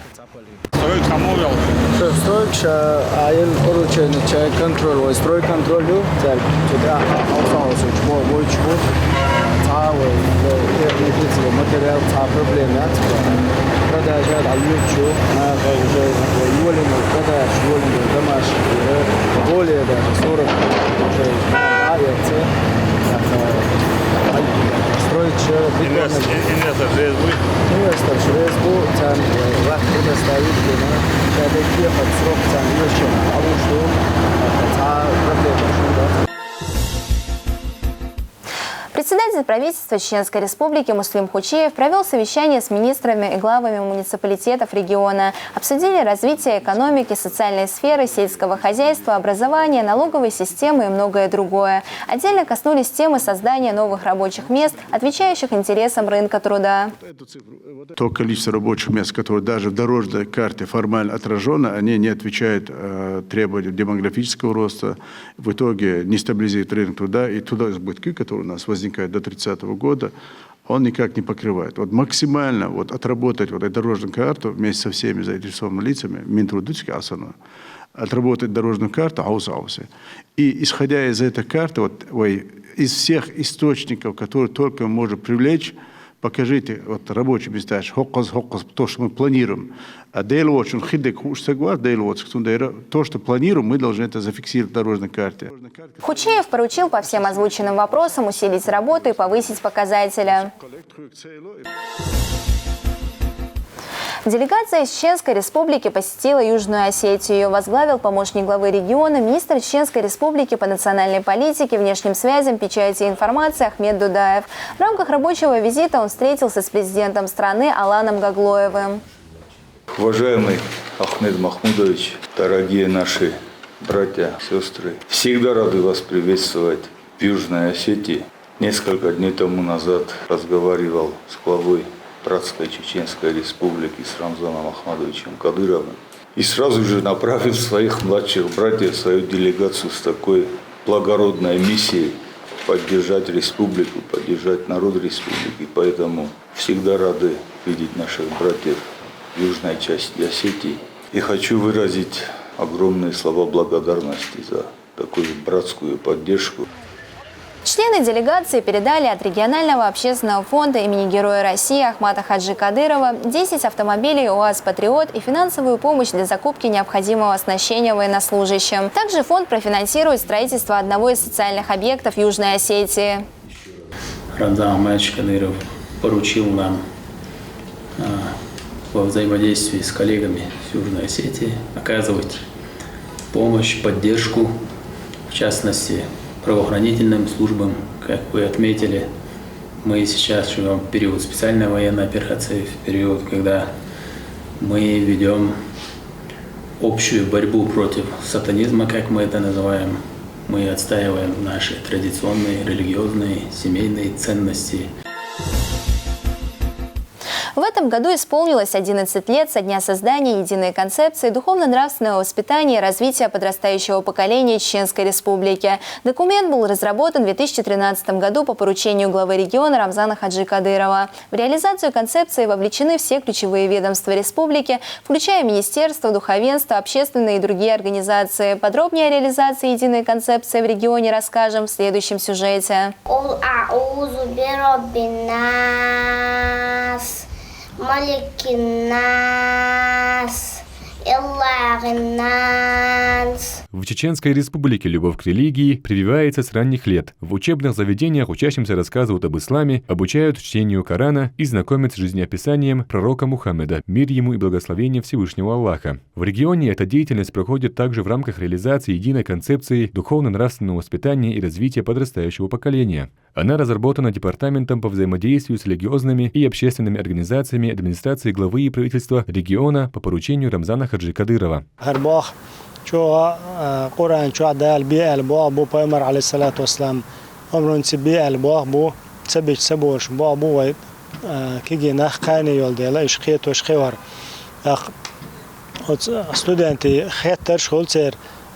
Председатель правительства Чеченской республики Муслим Хучиев провел совещание с министрами и главами муниципалитетов региона. Обсудили развитие экономики, социальной сферы, сельского хозяйства, образования, налоговой системы и многое другое. Отдельно коснулись темы создания новых рабочих мест, отвечающих интересам рынка труда. То количество рабочих мест, которые даже в дорожной карте формально отражено, они не отвечают требованиям демографического роста, в итоге не стабилизируют рынок труда, и туда избытки, которые у нас возникают до 30 года, он никак не покрывает. Вот максимально вот отработать вот эту дорожную карту вместе со всеми заинтересованными лицами, Минтрудической основной, отработать дорожную карту аусаусы. И исходя из этой карты, вот, из всех источников, которые только можно привлечь, покажите вот рабочие места, то, что мы планируем. А то, что планируем, мы должны это зафиксировать в дорожной карте. Хучиев поручил по всем озвученным вопросам усилить работу и повысить показатели. Делегация из Чеченской республики посетила Южную Осетию. Ее возглавил помощник главы региона, министр Чеченской республики по национальной политике, внешним связям, печати и информации Ахмед Дудаев. В рамках рабочего визита он встретился с президентом страны Аланом Гаглоевым. Уважаемый Ахмед Махмудович, дорогие наши братья, сестры, всегда рады вас приветствовать в Южной Осетии. Несколько дней тому назад разговаривал с главой Братской Чеченской Республики с Рамзаном Ахмадовичем Кадыровым и сразу же направил своих младших братьев, свою делегацию с такой благородной миссией поддержать республику, поддержать народ республики. Поэтому всегда рады видеть наших братьев в южной части Осетии. И хочу выразить огромные слова благодарности за такую братскую поддержку. Члены делегации передали от регионального общественного фонда имени Героя России Ахмата Хаджи Кадырова 10 автомобилей УАЗ «Патриот» и финансовую помощь для закупки необходимого оснащения военнослужащим. Также фонд профинансирует строительство одного из социальных объектов Южной Осетии. Рамзан Ахмадович Кадыров поручил нам во взаимодействии с коллегами с Южной Осетии оказывать помощь, поддержку, в частности, правоохранительным службам. Как вы отметили, мы сейчас живем в период специальной военной операции, в период, когда мы ведем общую борьбу против сатанизма, как мы это называем. Мы отстаиваем наши традиционные, религиозные, семейные ценности. В этом году исполнилось 11 лет со дня создания единой концепции духовно-нравственного воспитания и развития подрастающего поколения Чеченской Республики. Документ был разработан в 2013 году по поручению главы региона Рамзана Хаджи Кадырова. В реализацию концепции вовлечены все ключевые ведомства республики, включая министерство, духовенство, общественные и другие организации. Подробнее о реализации единой концепции в регионе расскажем в следующем сюжете. В Чеченской Республике любовь к религии прививается с ранних лет. В учебных заведениях учащимся рассказывают об исламе, обучают чтению Корана и знакомят с жизнеописанием пророка Мухаммеда, мир ему и благословение Всевышнего Аллаха. В регионе эта деятельность проходит также в рамках реализации единой концепции духовно-нравственного воспитания и развития подрастающего поколения. Она разработана Департаментом по взаимодействию с религиозными и общественными организациями администрации главы и правительства региона по поручению Рамзана Хаджи Кадырова.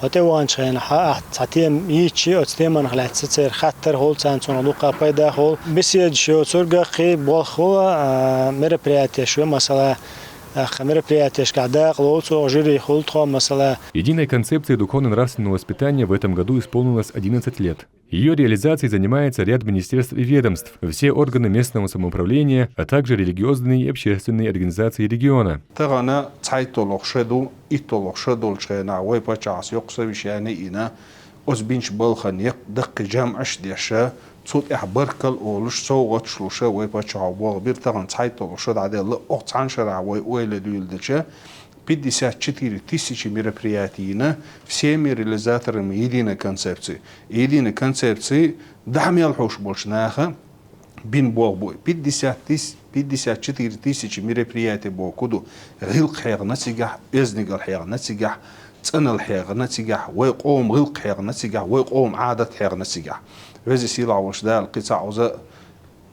وتوان شين ساعتين يجي أستيمن على تسير خطر هول سان صندوق بايدا هول بسيج شو سرقة خي بالخو مربريات شو مثلا Единой концепции духовно-нравственного воспитания в этом году исполнилось 11 лет. Ее реализацией занимается ряд министерств и ведомств, все органы местного самоуправления, а также религиозные и общественные организации региона. صوت إحباركال أولش صوت شلوشة ويبقى بير تغن سايت أولشة عادة لا أقطعن شرع ويقول دولدشة بدي ساعتين تيسيش мероприятия все реализаторами единой концепции. Единой концепции дами алхош больше наха бин бой 54 тысячи мероприятий бо куду غلق حيغ نتيجة إذن الحيغ نتيجة تنا الحيغ نتيجة ويقوم غلق حيغ نتيجة ويقوم عادة حيغ نتيجة وزي سيلا وش دال قطع وزا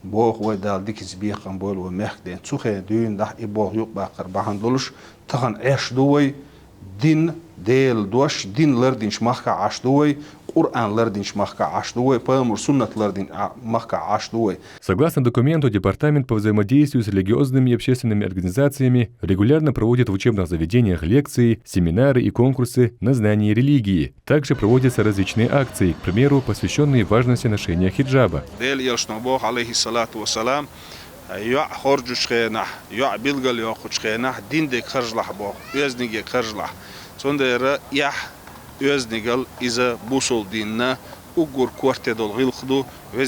بوخ ودال ديك زبيخ بول ومخ دين تسوخي دين ده إبوخ يقبع قربان دولش تغن عيش دوي دين ديل دوش دين لردين شمخك عاش دوي Коран лардин шмахка аштуой, поэмур суннат лардин махка аштуой. Согласно документу, Департамент по взаимодействию с религиозными и общественными организациями регулярно проводит в учебных заведениях лекции, семинары и конкурсы на знание религии. Также проводятся различные акции, к примеру, посвященные важности ношения хиджаба. Öznigel ize busol dinne ugur korte dol gilkhdu За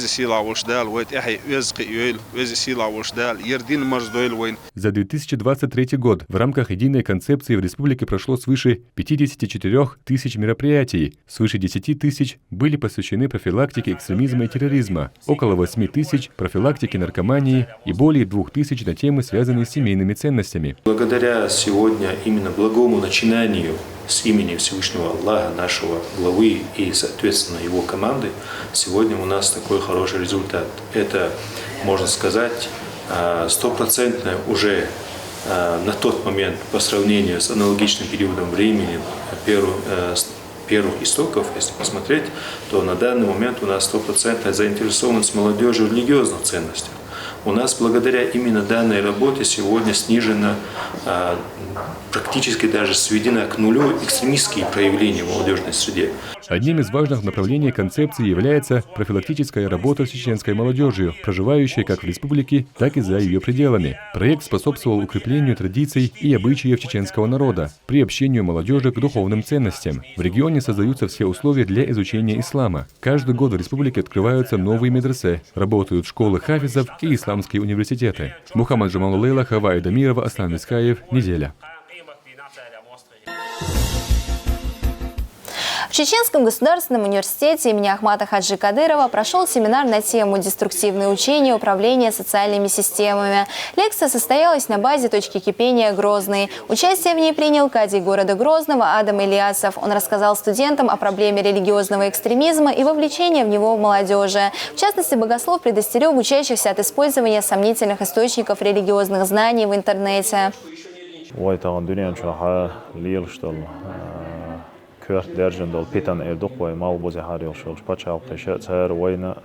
2023 год в рамках единой концепции в республике прошло свыше 54 тысяч мероприятий, свыше 10 тысяч были посвящены профилактике экстремизма и терроризма, около 8 тысяч – профилактике наркомании и более 2 тысяч на темы, связанные с семейными ценностями. Благодаря сегодня именно благому начинанию с имени Всевышнего Аллаха, нашего главы и, соответственно, его команды, сегодня у нас такой хороший результат. Это, можно сказать, стопроцентно уже на тот момент по сравнению с аналогичным периодом времени первых истоков, если посмотреть, то на данный момент у нас стопроцентная заинтересованность молодежи в религиозных ценностях. У нас благодаря именно данной работе сегодня снижена, практически даже сведена к нулю экстремистские проявления в молодежной среде. Одним из важных направлений концепции является профилактическая работа с чеченской молодежью, проживающей как в республике, так и за ее пределами. Проект способствовал укреплению традиций и обычаев чеченского народа, приобщению молодежи к духовным ценностям. В регионе создаются все условия для изучения ислама. Каждый год в республике открываются новые медресе, работают школы хафизов и исламские университеты. Мухаммад Джамалулейла, Хава Эдамирова, Аслан Мискаев. Неделя. В Чеченском государственном университете имени Ахмата Хаджи Кадырова прошел семинар на тему «Деструктивные учения управления социальными системами». Лекция состоялась на базе точки кипения Грозный. Участие в ней принял кадий города Грозного Адам Ильясов. Он рассказал студентам о проблеме религиозного экстремизма и вовлечения в него молодежи. В частности, богослов предостерег учащихся от использования сомнительных источников религиозных знаний в интернете. Kört derjen dol pitan erduk way mal boze haril shol pachal qisha tsar wayna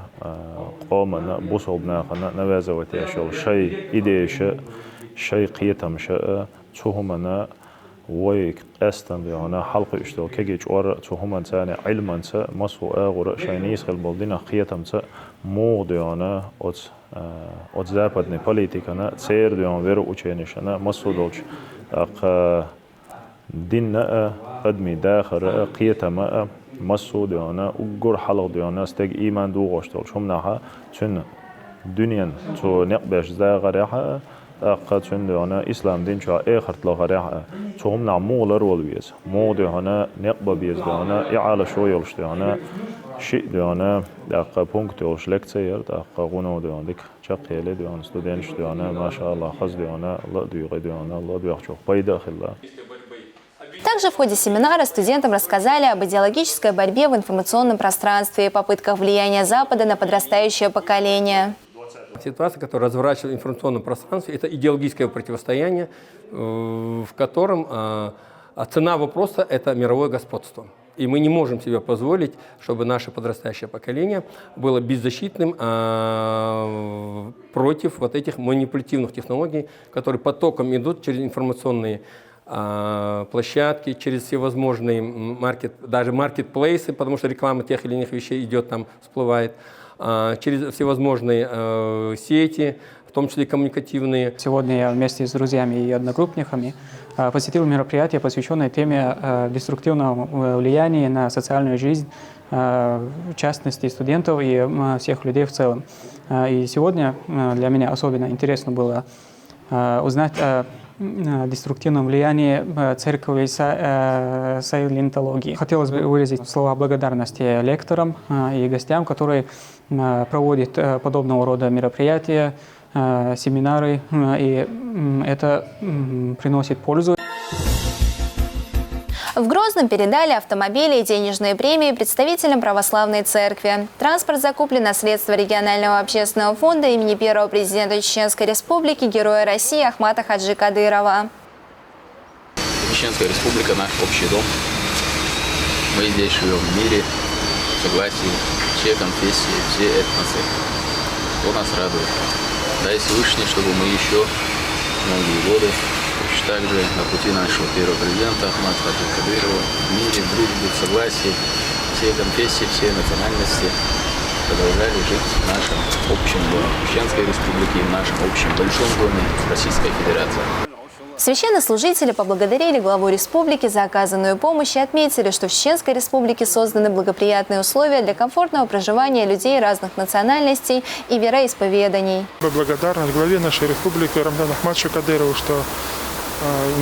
qomana busolbna qana nawazawat yashol shay ideesha shay qiyatam sha tsuhumana way qastan yana halqa ishto kagech or tsuhuman tsani ilman tsa masu agura shaynis khil boldina qiyatam tsa mod yana od zapadne politikana tser yana veru uchenishana masu dolch دين قدمي داخل قيتا ما مسو ديانا وجور حلق ديانا استج إيمان دو غشتول شو منها شن دنيا تو نقبش ذا غريحة قد شن ديانا إسلام دين شو آخر تلا غريحة شو منع مولر والبيز مو ديانا نقبة بيز ديانا إعالة شو يلش ديانا شيء ديانا دقة بونكت يلش لكتير دقة غنو ديانا ديك شقيلة ديانا ستودنش ديانا ما شاء الله خز ديانا الله ديغي ديانا الله ديغشوا بيدا خلا. Также в ходе семинара студентам рассказали об идеологической борьбе в информационном пространстве и попытках влияния Запада на подрастающее поколение. Ситуация, которая разворачивается в информационном пространстве, это идеологическое противостояние, в котором цена вопроса – это мировое господство. И мы не можем себе позволить, чтобы наше подрастающее поколение было беззащитным против вот этих манипулятивных технологий, которые потоком идут через информационные площадки, через всевозможные даже маркетплейсы, потому что реклама тех или иных вещей идет, там всплывает, через всевозможные сети, в том числе коммуникативные. Сегодня я вместе с друзьями и одногруппниками посетил мероприятие, посвященное теме деструктивного влияния на социальную жизнь, в частности студентов и всех людей в целом. И сегодня для меня особенно интересно было узнать о деструктивном влиянии церковной сайлентологии. Хотелось бы выразить слова благодарности лекторам и гостям, которые проводят подобного рода мероприятия, семинары, и это приносит пользу. В Грозном передали автомобили и денежные премии представителям православной церкви. Транспорт закуплен на средства регионального общественного фонда имени первого президента Чеченской Республики, Героя России Ахмата Хаджи Кадырова. Чеченская Республика – наш общий дом. Мы здесь живем в мире, в согласии, все конфессии, все этносы. Что нас радует. Дай Всевышний, чтобы мы еще многие годы также на пути нашего первого президента Ахмата Хаджи Кадырова в мире, в дружбе, в согласии, все конфессии, все национальности продолжали жить в нашем общем доме Чеченской Республики и в нашем общем большом доме Российской Федерации. Священнослужители поблагодарили главу республики за оказанную помощь и отметили, что в Чеченской республике созданы благоприятные условия для комфортного проживания людей разных национальностей и вероисповеданий. Благодарность главе нашей республики Рамзану Ахмадовичу Кадырову, что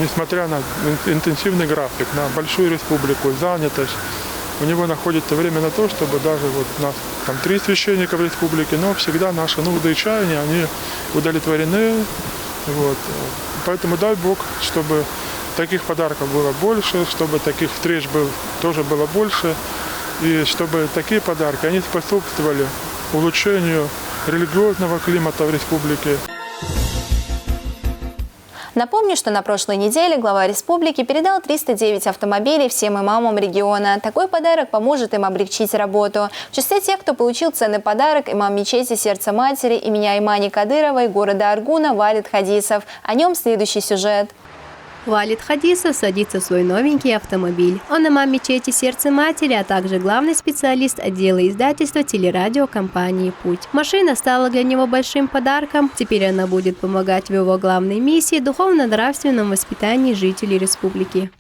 несмотря на интенсивный график, на большую республику, занятость, у него находится время на то, чтобы даже вот у нас там 3 священника в республике, но всегда наши нужды и чаяния, они удовлетворены. Вот. Поэтому дай Бог, чтобы таких подарков было больше, чтобы таких встреч тоже было больше, и чтобы такие подарки, они способствовали улучшению религиозного климата в республике. Напомню, что на прошлой неделе глава республики передал 309 автомобилей всем имамам региона. Такой подарок поможет им облегчить работу. В числе тех, кто получил ценный подарок, имам мечети Сердца Матери имени Аймани Кадыровой города Аргуна Валид Хадисов. О нем следующий сюжет. Валид Хадисов садится в свой новенький автомобиль. Он имам мечети Сердца Матери, а также главный специалист отдела издательства телерадиокомпании «Путь». Машина стала для него большим подарком. Теперь она будет помогать в его главной миссии – духовно-нравственном воспитании жителей республики.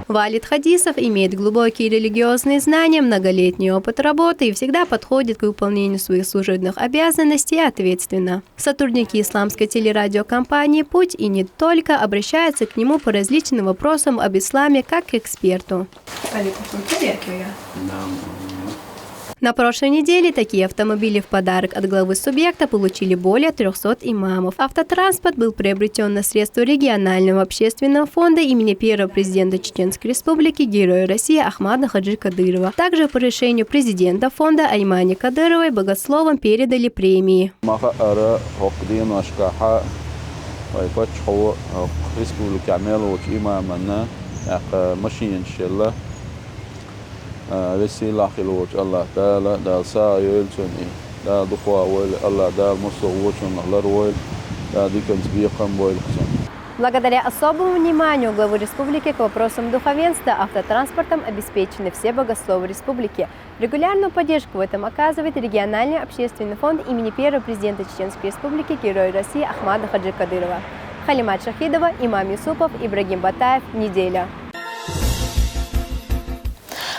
Валид Хадисов имеет глубокие религиозные знания, многолетний опыт работы и всегда подходит к выполнению своих служебных обязанностей ответственно. Сотрудники исламской телерадиокомпании «Путь» и не только обращаются к нему по различным вопросам об исламе как к эксперту. На прошлой неделе такие автомобили в подарок от главы субъекта получили более 300 имамов. Автотранспорт был приобретен на средства регионального общественного фонда имени первого президента Чеченской республики, Героя России Ахмада Хаджи Кадырова. Также по решению президента фонда Аймани Кадыровой богословам передали премии. وسيلة خلوج الله تعالى دا سايل توني دا دخوا ويل الله دا مصوتون الله رويل دا ديكن تبيقم ويل خسن. Благодаря особому вниманию главы республики к вопросам духовенства автотранспортом обеспечены все богословы республики. Регулярную поддержку в этом оказывает региональный общественный фонд имени первого президента Чеченской республики, Героя России Ахмада Хаджи Кадырова. Халимат Шахидова, Имам Юсупов, Ибрагим Батаев. Неделя.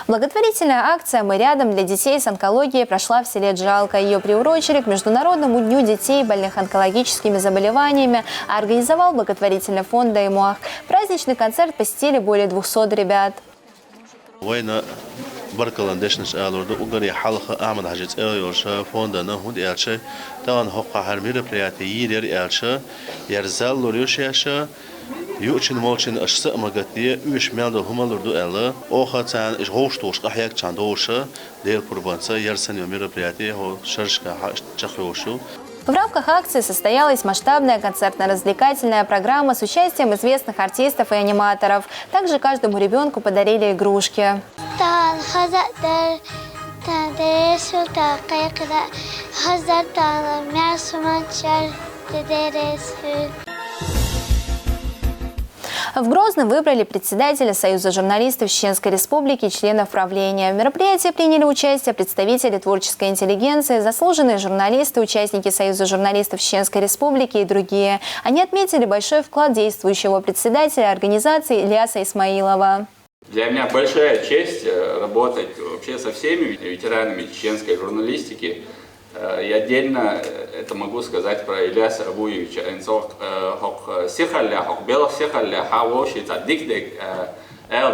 Благотворительная акция «Мы рядом» для детей с онкологией прошла в селе Джалка. Ее приурочили к Международному дню детей, больных онкологическими заболеваниями, а организовал благотворительный фонд «Даймуах». Праздничный концерт посетили более 200 ребят. يوشن مالشن أشساء مقاتية ويش مياندو هما لردو ألا أخاتان إش هوشتوش أحياك چاندوشة ديل قربانسا يرسن يومير برياتي هو شرشكا چخيوشو. В рамках акции состоялась масштабная концертно-развлекательная программа с участием известных артистов и аниматоров. Также каждому ребенку подарили игрушки. В Грозном выбрали председателя Союза журналистов Чеченской республики и членов правления. В мероприятии приняли участие представители творческой интеллигенции, заслуженные журналисты, участники Союза журналистов Чеченской республики и другие. Они отметили большой вклад действующего председателя организации Ильяса Исмаилова. Для меня большая честь работать вообще со всеми ветеранами чеченской журналистики. И отдельно это могу сказать про Ильяса Абуевича. Он сихалля, белых сихалля, хавоши, дик-дик,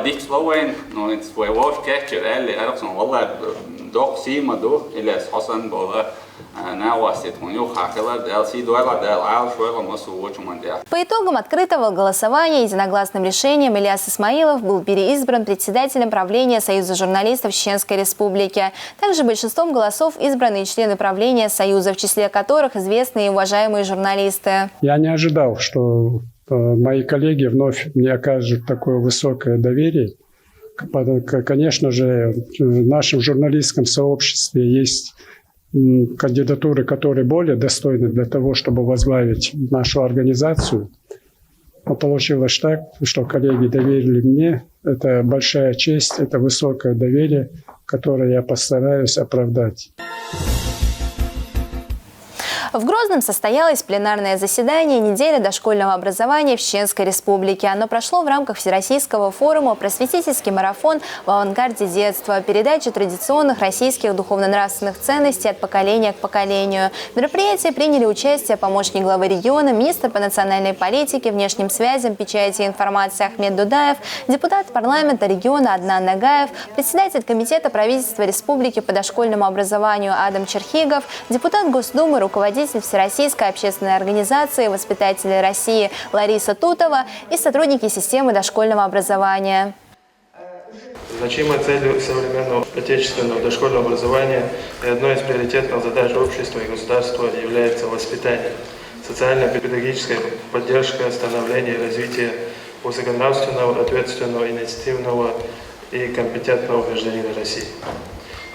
дик словен, но это своего кечер, элли, эрксон, валла, док сима до, Ильяс Хасан была. По итогам открытого голосования единогласным решением Ильяс Исмаилов был переизбран председателем правления Союза журналистов Чеченской республики. Также большинством голосов избраны и члены правления Союза, в числе которых известные и уважаемые журналисты. Я не ожидал, что мои коллеги вновь мне окажут такое высокое доверие. Конечно же, в нашем журналистском сообществе есть кандидатуры, которые более достойны для того, чтобы возглавить нашу организацию. Но получилось так, что коллеги доверили мне. Это большая честь, это высокое доверие, которое я постараюсь оправдать. В Грозном состоялось пленарное заседание недели дошкольного образования в Чеченской Республике. Оно прошло в рамках Всероссийского форума «Просветительский марафон в авангарде детства», передачи традиционных российских духовно-нравственных ценностей от поколения к поколению. В мероприятии приняли участие помощник главы региона, министр по национальной политике, внешним связям, печати и информации Ахмед Дудаев, депутат парламента региона Аднан Нагаев, председатель комитета правительства Республики по дошкольному образованию Адам Черхигов, депутат Госдумы, руководитель Всероссийской общественной организации «Воспитатели России» Лариса Тутова и сотрудники системы дошкольного образования. Значимой целью современного отечественного дошкольного образования и одной из приоритетных задач общества и государства является воспитание, социально-педагогическая поддержка, становление и развитие высоконравственного, ответственного, инициативного и компетентного гражданина России.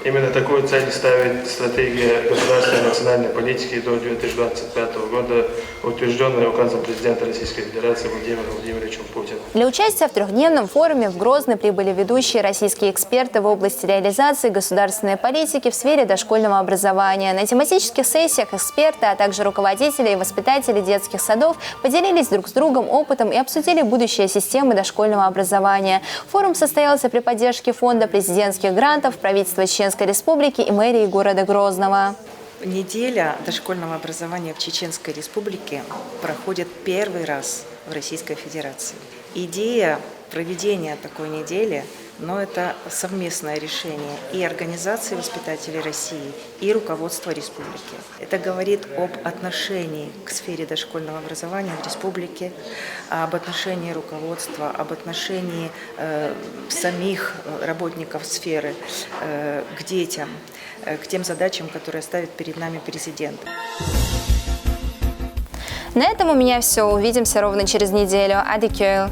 Именно такую цель ставит стратегия государственной национальной политики до 2025 года, утвержденная указом президента Российской Федерации Владимира Владимировича Путина. Для участия в трехдневном форуме в Грозный прибыли ведущие российские эксперты в области реализации государственной политики в сфере дошкольного образования. На тематических сессиях эксперты, а также руководители и воспитатели детских садов поделились друг с другом опытом и обсудили будущее системы дошкольного образования. Форум состоялся при поддержке фонда президентских грантов, правительства Чеченской Республики и мэрии города Грозного. Неделя дошкольного образования в Чеченской Республике проходит первый раз в Российской Федерации. Идея проведения такой недели, но это совместное решение и организации воспитателей России, и руководства республики. Это говорит об отношении к сфере дошкольного образования в республике, об отношении руководства, об отношении самих работников сферы к детям, к тем задачам, которые ставит перед нами президент. На этом у меня все. Увидимся ровно через неделю. Адикёйл.